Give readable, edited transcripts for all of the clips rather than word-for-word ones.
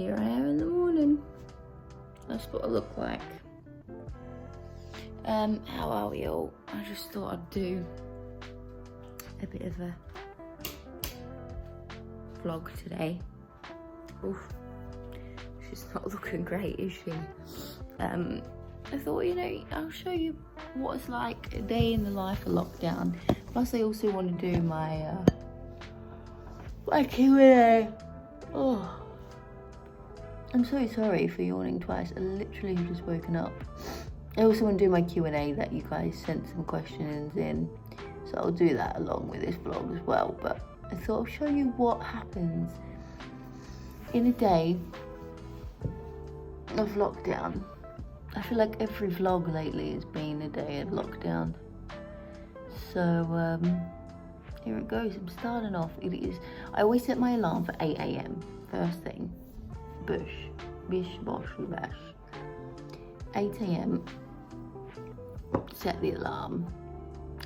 here I am in the morning. That's what I look like. How are we all? I just thought I'd do a bit of a vlog today. Oof, she's not looking great, is she? I thought, you know, I'll show you what it's like a day in the life of lockdown. Plus I also want to do my Q&A. Oh, I'm so sorry for yawning twice. I literally have just woken up. I also want to do my Q&A that you guys sent some questions in, so I'll do that along with this vlog as well. But I thought I'll show you what happens in a day of lockdown. I feel like every vlog lately has been a day of lockdown. So here it goes. I'm starting off. I always set my alarm for 8 AM. First thing. Bish, bosh, bash. 8 AM. Set the alarm.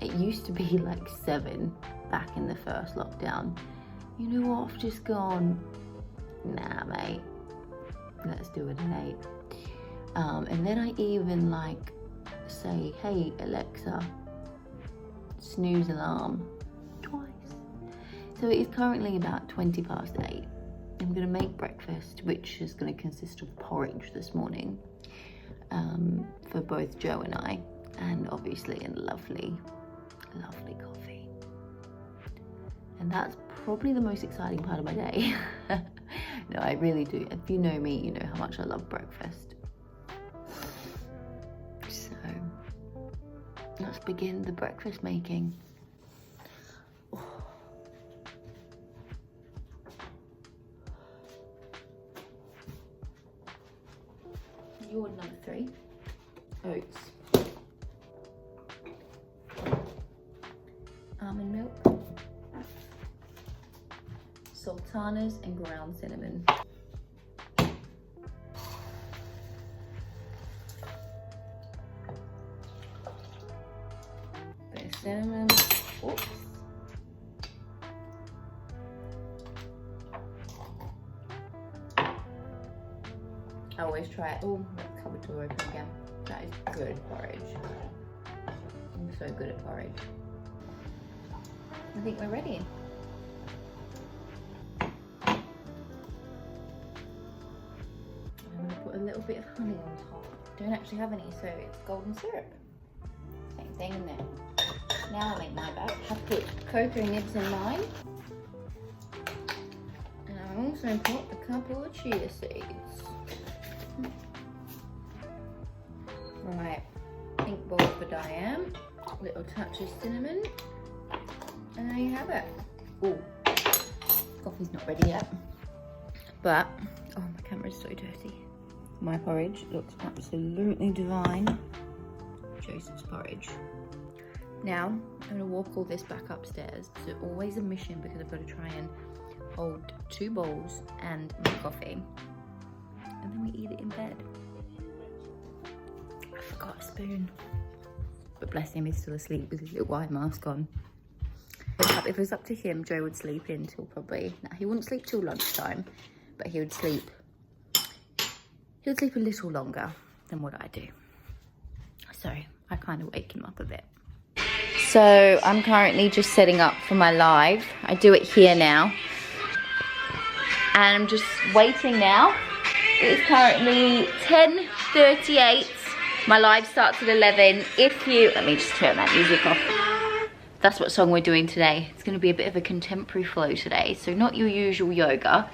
It used to be like 7 back in the first lockdown. You know what? I've just gone, nah, mate. Let's do it at 8. And then I even like say, hey Alexa, snooze alarm twice. So it is currently about 20 past 8. I'm gonna make breakfast, which is gonna consist of porridge this morning, for both Joe and I, and obviously a lovely coffee. And that's probably the most exciting part of my day. No, I really do. If you know me, you know how much I love breakfast. So let's begin the breakfast making. Oh. Your number 3, oats, almond milk, sultanas and ground cinnamon. Bit of cinnamon. Oops. I always try it. Oh, that cupboard door open again. That is good porridge. I'm so good at porridge. I think we're ready. I'm going to put a little bit of honey on top. Don't actually have any, so it's golden syrup. Same thing in there. Now I make my batch. I've put cocoa nibs in mine. And I also put a couple of chia seeds. Right, pink bowl for Dianne. Little touch of cinnamon. And there you have it. Oh, coffee's not ready yet. But, oh, my camera's so dirty. My porridge looks absolutely divine. Joseph's porridge. Now, I'm gonna walk all this back upstairs. So always a mission because I've got to try and hold 2 bowls and my coffee. And then we eat it in bed. I forgot a spoon. But bless him, he's still asleep with his little white mask on. If it was up to him, Joe would sleep in till probably, no, he wouldn't sleep till lunchtime, but he would sleep a little longer than what I do. So I kind of wake him up a bit. So I'm currently just setting up for my live. I do it here now. And I'm just waiting now. It is currently 10:38. My live starts at 11. Let me just turn that music off. That's what song we're doing today. It's gonna be a bit of a contemporary flow today. So not your usual yoga,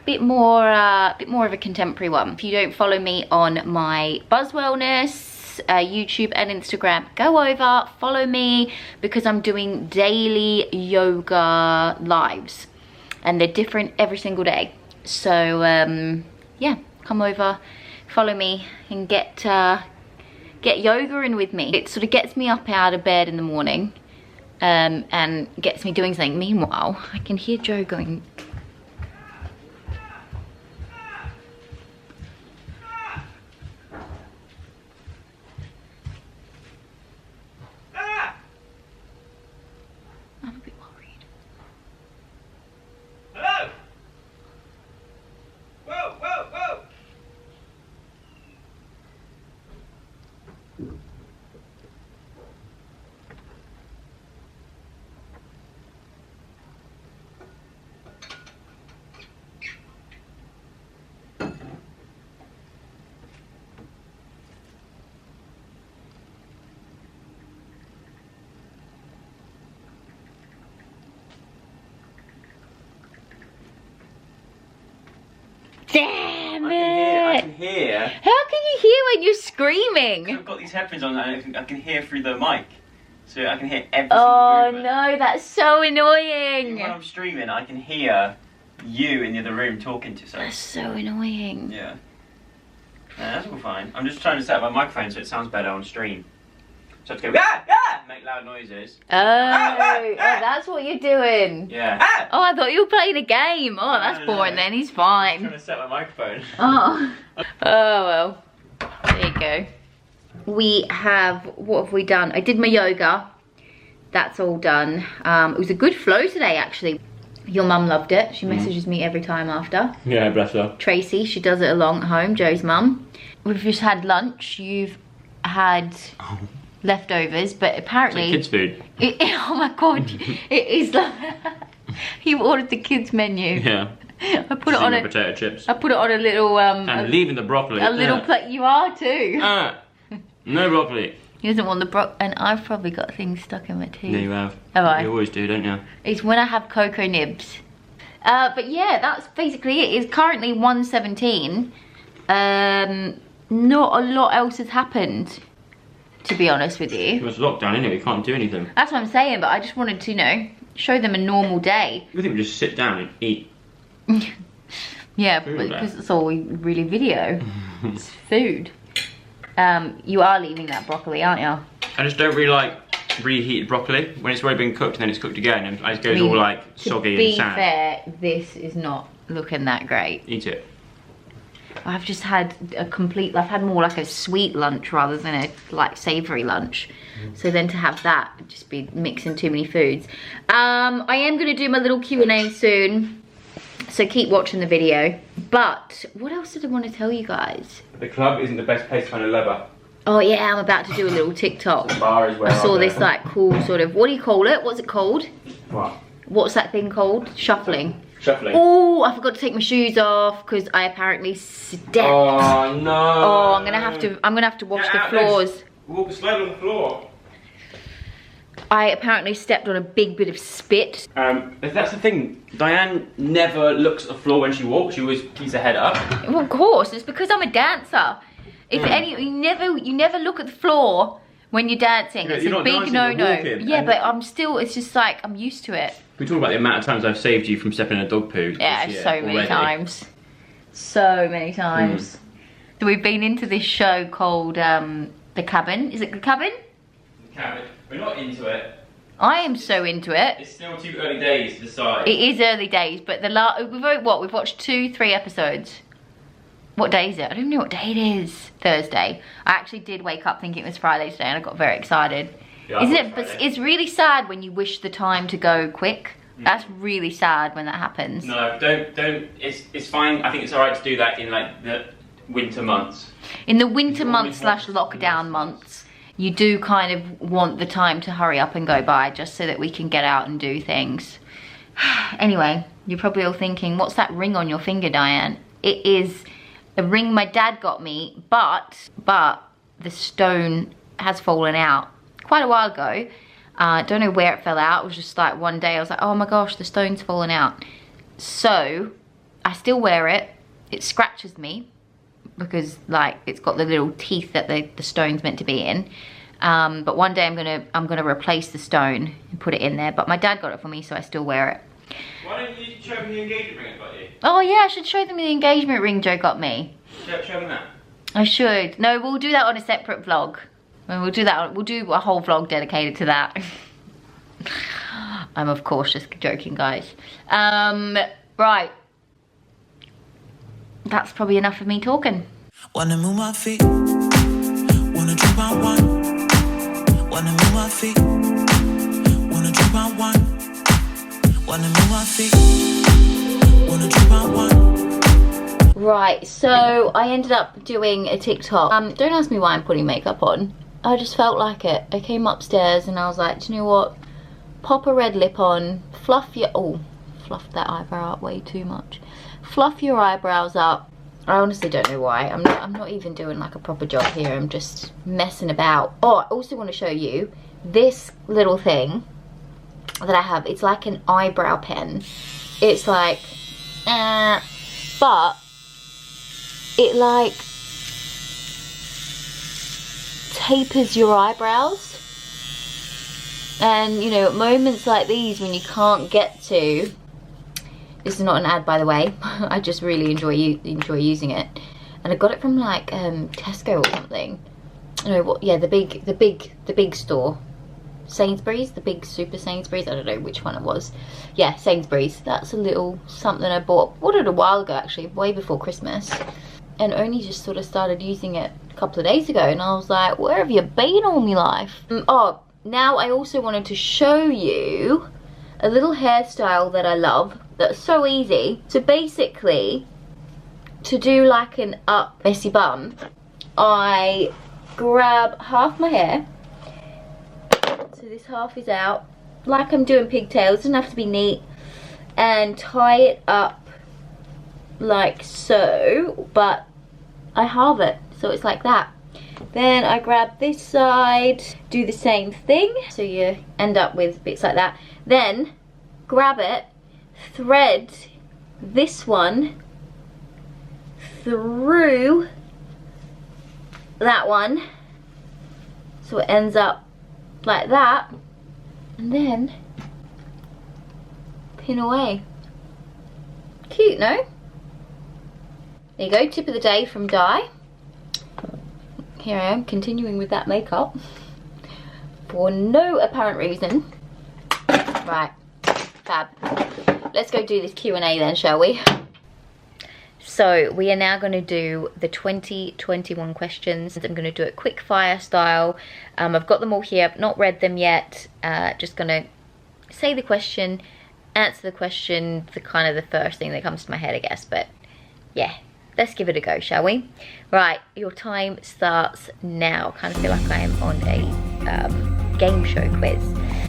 bit more of a contemporary one. If you don't follow me on my Buswellness, YouTube and Instagram, go over, follow me, because I'm doing daily yoga lives and they're different every single day. So yeah, come over, follow me and get yoga in with me. It sort of gets me up out of bed in the morning and gets me doing something. Meanwhile, I can hear Joe going, I'm a bit worried. Hello? Whoa, whoa! Damn it! I can hear. How can you hear when you're screaming? I've got these headphones on and I can hear through the mic. So I can hear every Oh single movement. no, that's so annoying. When I'm streaming, I can hear you in the other room talking to someone. That's so annoying. Yeah. That's all fine. I'm just trying to set up my microphone so it sounds better on stream. So I have to go, make loud noises. Oh, that's what you're doing. Yeah. Oh, I thought you were playing a game. Oh, that's boring then. He's I'm fine. trying to set my microphone. Oh. Oh, well. There you go. We have, what have we done? I did my yoga. That's all done. It was a good flow today, actually. Your mum loved it. She messages me every time after. Yeah, bless her. Tracy, she does it along at home, Joe's mum. We've just had lunch. You've had leftovers, but apparently... It's like kids' food. Oh my god, it is like... You ordered the kids' menu. Yeah. I put it on a... potato chips. I put it on a little... And leaving the broccoli. A little plate. You are too. No broccoli. He doesn't want the broccoli. And I've probably got things stuck in my teeth. Yeah, you have. Have I? You always do, don't you? It's when I have cocoa nibs. But yeah, that's basically it. It's currently 1:17. Not a lot else has happened, to be honest with you. It was lockdown, innit? We can't do anything. That's what I'm saying, but I just wanted to, you know, show them a normal day. We think we just sit down and eat. Yeah, because that's all we really video. It's food. You are leaving that broccoli, aren't you? I just don't really like reheated broccoli. When it's already been cooked and then it's cooked again and it goes all like soggy and sad. To be fair, this is not looking that great. Eat it. I've just had I've had more like a sweet lunch rather than a like savoury lunch. So then to have that, would just be mixing too many foods. I am gonna do my little Q&A soon. So keep watching the video. But what else did I want to tell you guys? The club isn't the best place to find a lover. Oh yeah, I'm about to do a little TikTok. The bar is where I saw this like cool sort of, what do you call it? What's it called? What? What's that thing called? Shuffling. Shuffling. Oh, I forgot to take my shoes off because I apparently stepped. Oh no. Oh, I'm gonna have to wash the floors. Walk slow on the floor. I apparently stepped on a big bit of spit. That's the thing. Dianne never looks at the floor when she walks. She always keeps her head up. Well, of course, it's because I'm a dancer. If you never look at the floor when you're dancing. Yeah, it's a big no-no. Yeah, but I'm still. It's just like I'm used to it. We talk about the amount of times I've saved you from stepping in a dog poo. Yeah, so many times. So many times. So we've been into this show called The Cabin. Is it The Cabin? The Cabin. We're not into it. I am so into it. It's still too early days to decide. It is early days, but we've watched 2-3 episodes. What day is it? I don't even know what day it is. Thursday. I actually did wake up thinking it was Friday today and I got very excited. Yeah, isn't it? But it's really sad when you wish the time to go quick. That's really sad when that happens. No, don't. It's fine. I think it's alright to do that in like the winter months. In the winter months / lockdown months, you do kind of want the time to hurry up and go by just so that we can get out and do things. Anyway, you're probably all thinking, what's that ring on your finger, Dianne? It is a ring my dad got me, but the stone has fallen out quite a while ago. Don't know where it fell out. It was just like one day I was like, oh my gosh, the stone's fallen out. So I still wear it. It scratches me because like it's got the little teeth that the stone's meant to be in. But one day I'm gonna replace the stone and put it in there. But my dad got it for me, so I still wear it. Why don't you show them the engagement ring I got you? Oh yeah, I should show them the engagement ring Joe got me. Show them that. I should. No, we'll do that on a separate vlog. We'll do that. We'll do a whole vlog dedicated to that. I'm of course just joking, guys. Right. That's probably enough of me talking. Wanna move my feet. Wanna drink my wine. Wanna move my feet. Wanna drink my wine. Wanna move my feet. Wanna drink my wine. Right, so I ended up doing a TikTok. Don't ask me why I'm putting makeup on. I just felt like it. I came upstairs and I was like, do you know what? Pop a red lip on, fluffed that eyebrow up way too much. Fluff your eyebrows up. I honestly don't know why. I'm not even doing like a proper job here. I'm just messing about. Oh, I also want to show you this little thing that I have. It's like an eyebrow pen. It's like, but it like tapers your eyebrows. And you know, at moments like these when you can't get to, this is not an ad by the way, I just really enjoy using it, and I got it from like Tesco or something. I don't know what, yeah, the big store, Sainsbury's, the big super Sainsbury's, I don't know which one it was. Yeah, Sainsbury's. That's a little something I bought a while ago actually, way before Christmas, and only just sort of started using it a couple of days ago, and I was like, where have you been all my life? Oh, now I also wanted to show you a little hairstyle that I love, that's so easy. So basically, to do like an up messy bun, I grab half my hair, so this half is out, like I'm doing pigtails, doesn't have to be neat, and tie it up like so, but I halve it, so it's like that. Then I grab this side, do the same thing, so you end up with bits like that. Then grab it, thread this one through that one, so it ends up like that, and then pin away. Cute, no? There you go, tip of the day from Di. Here I am continuing with that makeup for no apparent reason. Right, fab. Let's go do this Q&A then, shall we? So we are now going to do the 2021 questions. I'm going to do it quick fire style. I've got them all here, I've not read them yet. Just going to say the question, answer the question, the kind of the first thing that comes to my head, I guess. But yeah, let's give it a go, shall we? Right, your time starts now. Kind of feel like I am on a game show quiz.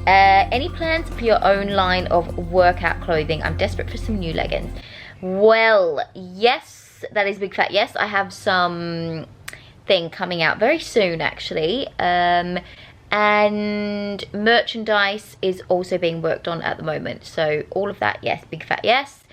Any plans for your own line of workout clothing? I'm desperate for some new leggings. Well, yes, that is a big fat yes. I have some thing coming out very soon actually, and merchandise is also being worked on at the moment, so all of that, yes, big fat yes.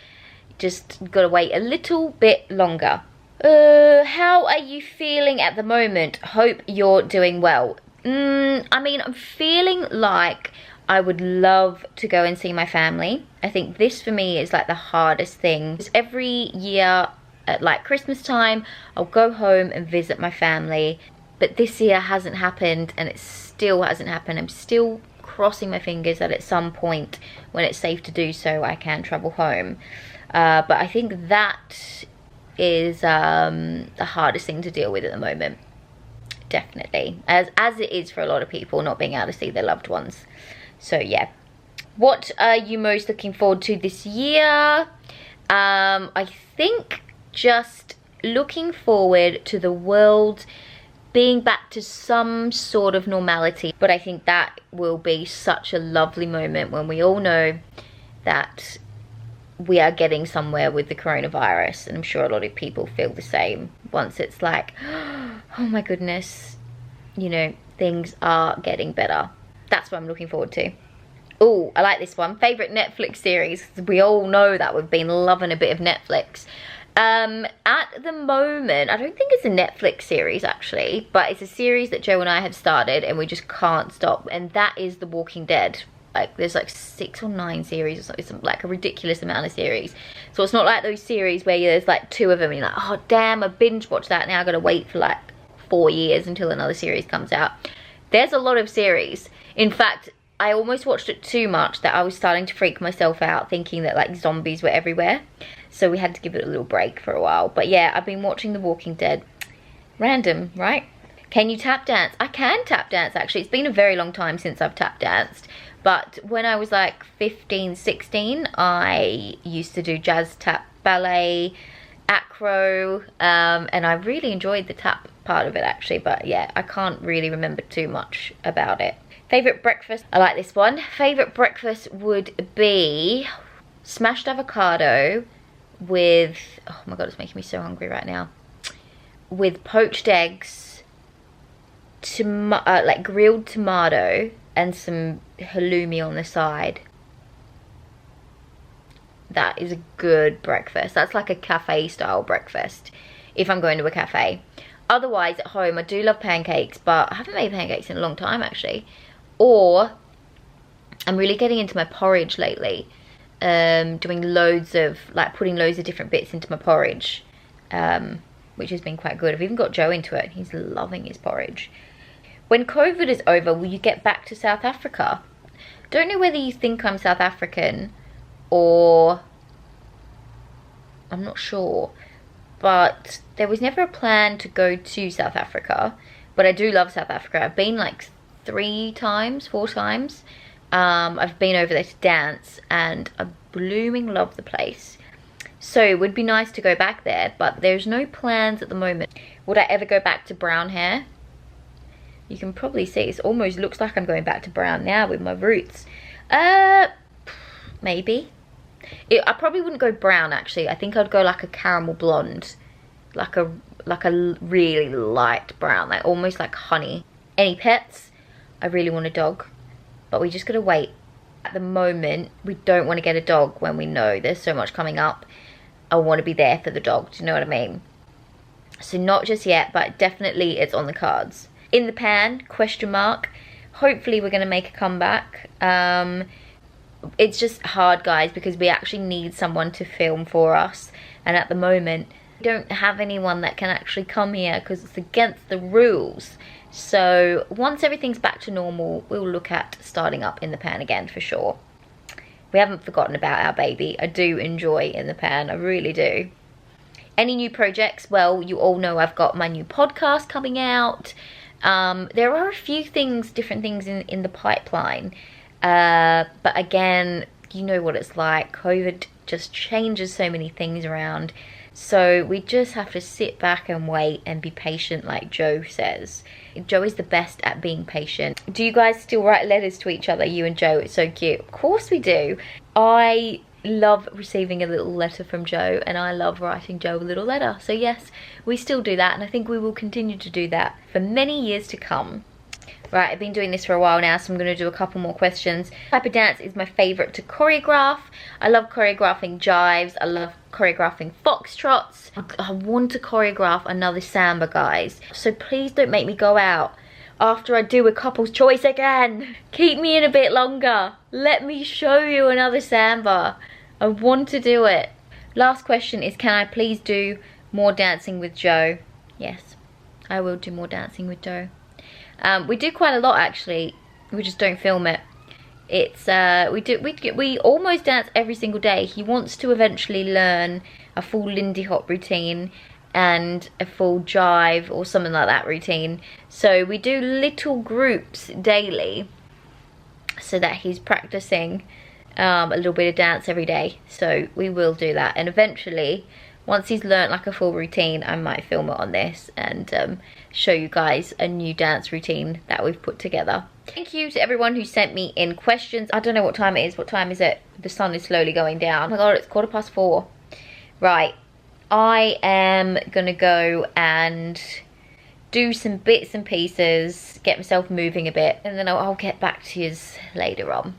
Just gotta wait a little bit longer. How are you feeling at the moment? Hope you're doing well. I mean, I'm feeling like I would love to go and see my family. I think this for me is like the hardest thing. Every year at like Christmas time, I'll go home and visit my family. But this year hasn't happened, and it still hasn't happened. I'm still crossing my fingers that at some point when it's safe to do so, I can travel home. But I think that is the hardest thing to deal with at the moment. Definitely. As it is for a lot of people, not being able to see their loved ones. So yeah. What are you most looking forward to this year? I think just looking forward to the world being back to some sort of normality. But I think that will be such a lovely moment when we all know that we are getting somewhere with the coronavirus, and I'm sure a lot of people feel the same. Once it's like, oh my goodness, you know, things are getting better. That's what I'm looking forward to. Oh, I like this one. Favorite Netflix series? We all know that we've been loving a bit of Netflix. At the moment, I don't think it's a Netflix series actually, but it's a series that Joe and I have started and we just can't stop, and that is The Walking Dead. Like there's like 6 or 9 series or something. It's like a ridiculous amount of series. So it's not like those series where there's like 2 of them and you're like, oh damn, I binge watched that, now I gotta wait for like 4 years until another series comes out. There's a lot of series. In fact, I almost watched it too much that I was starting to freak myself out thinking that like zombies were everywhere. So we had to give it a little break for a while. But yeah, I've been watching The Walking Dead. Random, right? Can you tap dance? I can tap dance actually. It's been a very long time since I've tap danced. But when I was like 15, 16, I used to do jazz, tap, ballet, acro, and I really enjoyed the tap part of it actually. But yeah, I can't really remember too much about it. Favorite breakfast? I like this one. Favorite breakfast would be smashed avocado with, oh my god, it's making me so hungry right now, with poached eggs, like grilled tomato, and some halloumi on the side. That is a good breakfast. That's like a cafe style breakfast. if I'm going to a cafe. Otherwise, at home, I do love pancakes, but I haven't made pancakes in a long time, actually. Or, I'm really getting into my porridge lately. Doing loads of, like, putting loads of different bits into my porridge. Which has been quite good. I've even got Joe into it. He's loving his porridge. When COVID is over, will you get back to South Africa? Don't know whether you think I'm South African or... I'm not sure. But there was never a plan to go to South Africa. But I do love South Africa. I've been like 4 times. I've been over there to dance and I blooming love the place. So it would be nice to go back there, but there's no plans at the moment. Would I ever go back to brown hair? You can probably see it almost looks like I'm going back to brown now with my roots. Maybe. I probably wouldn't go brown actually. I think I'd go like a caramel blonde. Like a really light brown, like almost like honey. Any pets? I really want a dog, but we just gotta wait. At the moment, we don't want to get a dog when we know there's so much coming up. I want to be there for the dog, do you know what I mean? So not just yet, but definitely it's on the cards. In the pan, question mark. Hopefully we're going to make a comeback. It's just hard, guys, because we actually need someone to film for us. And at the moment, we don't have anyone that can actually come here because it's against the rules. So once everything's back to normal, we'll look at starting up In the Pan again for sure. We haven't forgotten about our baby. I do enjoy In the Pan, I really do. Any new projects? Well, you all know I've got my new podcast coming out. There are a few things, different things in the pipeline. But again, you know what it's like. COVID just changes so many things around. So we just have to sit back and wait and be patient, like Joe says. Joe is the best at being patient. Do you guys still write letters to each other, you and Joe? It's so cute. Of course we do. I love receiving a little letter from Joe, and I love writing Joe a little letter. So yes, we still do that, and I think we will continue to do that for many years to come. Right, I've been doing this for a while now, so I'm going to do a couple more questions. What type of dance is my favourite to choreograph? I love choreographing jives. I love choreographing foxtrots. I want to choreograph another samba, guys. So please don't make me go out after I do a couple's choice again. Keep me in a bit longer. Let me show you another samba. I want to do it. Last question is, can I please do more dancing with Joe? Yes, I will do more dancing with Joe. We do quite a lot actually. We just don't film it. It's we almost dance every single day. He wants to eventually learn a full Lindy Hop routine and a full jive or something like that routine. So we do little groups daily so that he's practicing a little bit of dance every day. So we will do that, and eventually once he's learnt like a full routine, I might film it on this and show you guys a new dance routine that we've put together. Thank you to everyone who sent me in questions. I don't know what time it is. What time is it? The sun is slowly going down. Oh my god, it's 4:15. Right, I am gonna go and do some bits and pieces, get myself moving a bit, and then I'll get back to you later on.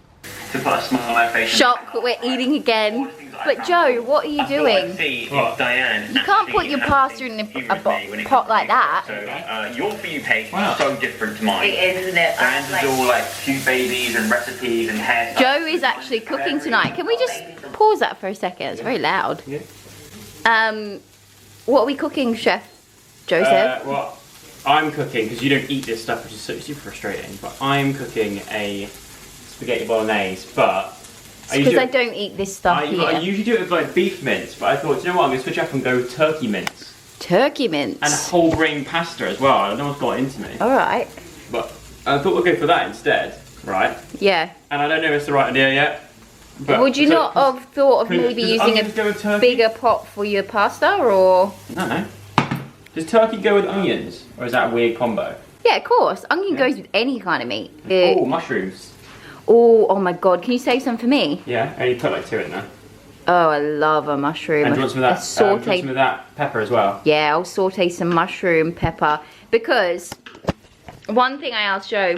To put a smile on my face. Shock, we're eating again. But Joe, what are you doing? Dianne, you can't put your pasta in a pot like that. So, your For You page is so different to mine. It is, isn't it? Dianne's is all like cute babies and recipes and hair. Joe is actually cooking tonight. Can we just pause that for a second? It's very loud. Yeah. What are we cooking, Chef Joseph? Well, I'm cooking, because you don't eat this stuff, which is super frustrating, but I'm cooking a spaghetti bolognese, but because I don't eat this stuff I usually do it with like beef mince, but I thought, you know what, I'm going to switch up and go with turkey mince. Turkey mince? And whole grain pasta as well. I don't know what's got into me. Alright. But I thought we'd go for that instead, right? Yeah. And I don't know if it's the right idea yet. But would you not have thought of maybe using a bigger pot for your pasta, or? No. Does turkey go with onions, or is that a weird combo? Yeah, of course. Onion goes with any kind of meat. Oh, mushrooms. Oh my god, can you save some for me? Yeah, and you put like 2 in there. Oh, I love a mushroom. And do you want some of that, some of that pepper as well? Yeah, I'll saute some mushroom pepper. Because one thing I asked Joe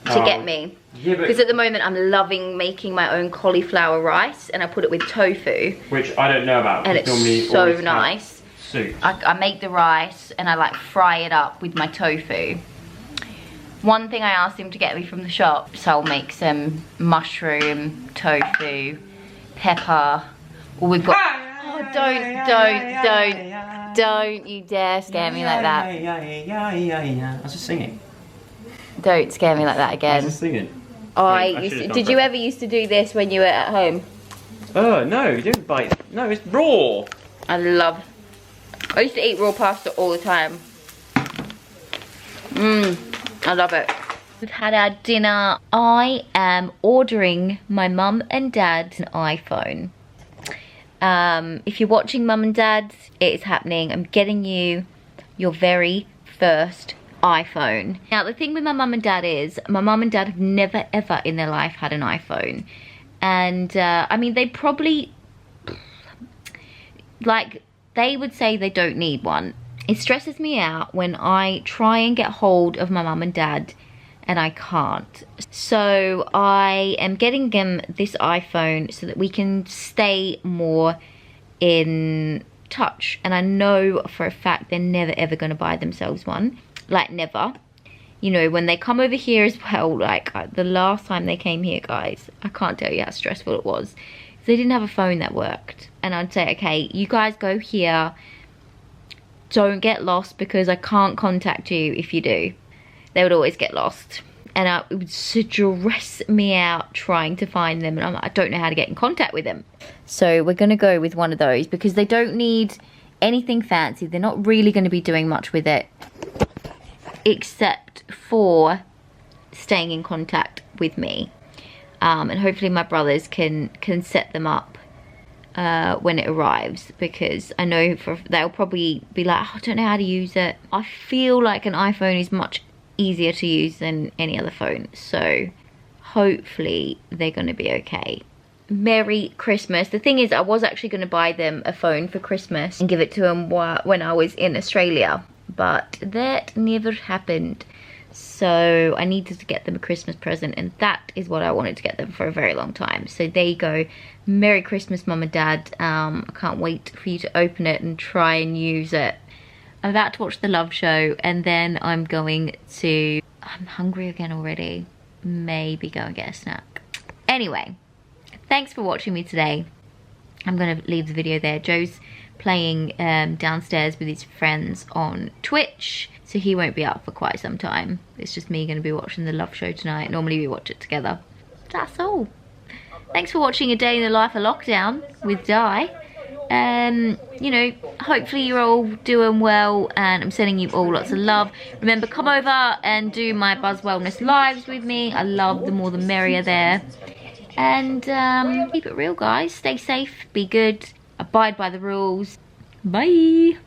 to get me, because at the moment I'm loving making my own cauliflower rice, and I put it with tofu. Which I don't know about. And it's so nice. soup. I make the rice and I like fry it up with my tofu. One thing I asked him to get me from the shop, so I'll make some mushroom, tofu, pepper. Well, we've got, oh, don't you dare scare me like that. I was just singing. Don't scare me like that I again. was just singing. Did you ever used to do this when you were at home? Oh, no, you don't bite. No, it's raw. I used to eat raw pasta all the time. I love it. We've had our dinner. I am ordering my mum and dad's an iPhone. If you're watching Mum and Dad, it is happening. I'm getting you your very first iPhone. Now the thing with my mum and dad is, my mum and dad have never ever in their life had an iPhone. And I mean, they probably, like, they would say they don't need one. It stresses me out when I try and get hold of my mum and dad and I can't. So I am getting them this iPhone so that we can stay more in touch. And I know for a fact they're never ever going to buy themselves one. Like, never. You know, when they come over here as well, like the last time they came here, guys, I can't tell you how stressful it was. They didn't have a phone that worked. And I'd say, okay, you guys go here. Don't get lost because I can't contact you if you do. They would always get lost. And it would stress me out trying to find them. And I don't know how to get in contact with them. So we're going to go with one of those because they don't need anything fancy. They're not really going to be doing much with it, except for staying in contact with me. And hopefully my brothers can set them up when it arrives, because I know they'll probably be like, oh, I don't know how to use it. I feel like an iPhone is much easier to use than any other phone, so hopefully they're going to be okay. Merry Christmas. The thing is, I was actually going to buy them a phone for Christmas and give it to them when I was in Australia, but that never happened. So I needed to get them a Christmas present, and that is what I wanted to get them for a very long time. So there you go. Merry Christmas, Mum and Dad. I can't wait for you to open it and try and use it. I'm about to watch the Love Show, and then I'm going to... I'm hungry again already. Maybe go and get a snack. Anyway, thanks for watching me today. I'm going to leave the video there. Joe's playing downstairs with his friends on Twitch, so he won't be up for quite some time. It's just me going to be watching the Love Show tonight. Normally we watch it together. That's all. Thanks for watching A Day in the Life of Lockdown with Di. You know, hopefully you're all doing well, and I'm sending you all lots of love. Remember, come over and do my Buzz Wellness lives with me. I love the more the merrier there. And keep it real, guys. Stay safe, be good, abide by the rules. Bye.